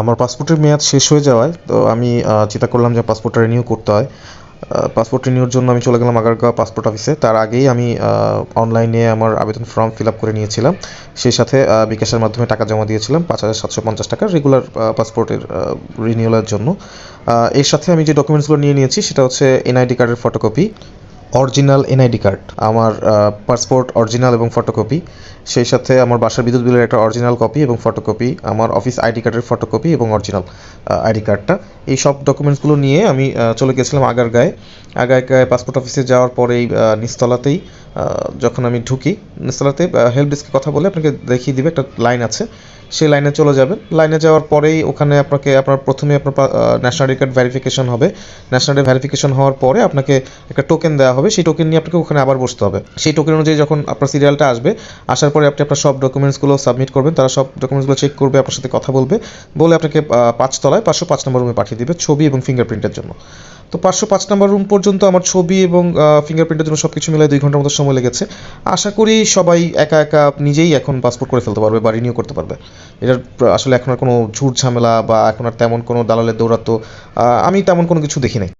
আমার পাসপোর্টের মেয়াদ শেষ হয়ে যাওয়ায় তো আমি চিন্তা করলাম যে পাসপোর্টটা রিনিউ করতে হয়। পাসপোর্ট রিনিউর জন্য আমি চলে গেলাম আগারগাঁও পাসপোর্ট অফিসে। তার আগেই আমি অনলাইনে আমার আবেদন ফর্ম ফিল আপ করে নিয়েছিলাম। সেই সাথে বিকাশের মাধ্যমে টাকা জমা দিয়েছিলাম ৫,৭৫০ টাকা রেগুলার পাসপোর্টের রিনিউয়ালের জন্য। এর সাথে আমি যে ডকুমেন্টসগুলো নিয়ে নিয়েছি সেটা হচ্ছে এনআইডি কার্ডের ফটোকপি, অরিজিনাল এনআইডি কার্ড, আমার পাসপোর্ট অরিজিনাল এবং ফটোকপি, সেই সাথে আমার বাসার বিদ্যুৎ বিলের একটা অরিজিনাল কপি এবং ফটোকপি, আমার অফিস আইডি কার্ডের ফটোকপি এবং অরিজিনাল আইডি কার্ডটা। এই সব ডকুমেন্টসগুলো নিয়ে আমি চলে গেছিলাম আগারগাঁয়ে পাসপোর্ট অফিসে যাওয়ার পরেই নিচতলাতেই যখন আমি ঢুকি, নিচতলাতে হেল্প ডেস্কে কথা বলে আপনাকে দেখিয়ে দিবে একটা লাইন আছে, সেই লাইনে চলে যাবেন। লাইনে যাওয়ার পরেই ওখানে আপনার প্রথমে আপনার ন্যাশনাল আইডি কার্ড ভেরিফিকেশন হবে। ন্যাশনাল আইডি ভেরিফিকেশন হওয়ার পরে আপনাকে একটা টোকেন দেওয়া হবে, সেই টোকেন নিয়ে আপনাকে ওখানে আবার বসতে হবে। সেই টোকেন অনুযায়ী যখন আপনার সিরিয়ালটা আসবে, আসার পরে আপনি আপনার সব ডকুমেন্টসগুলো সাবমিট করবেন, তারা সব ডকুমেন্টসগুলো চেক করবে, আপনার সাথে কথা বলবে, বলে আপনাকে ৫ নম্বর রুমে পাঠিয়ে দিবে ছবি এবং ফিঙ্গারপ্রিন্টের জন্য। তো ৫০৫ নম্বর রুম পর্যন্ত আমার ছবি এবং ফিঙ্গারপ্রিন্টের জন্য সব কিছু মিলে ২ ঘন্টার মতো সময় লেগেছে। আশা করি সবাই একা একা নিজেই এখন পাসপোর্ট করে ফেলতে পারবে বা রিনিউ করতে পারবে। এটার আসলে এখন আর কোনো ঝুট ঝামেলা বা এখন আর তেমন কোনো দালালের দৌরাত্ম্য আমি তেমন কোনো কিছু দেখি নাই।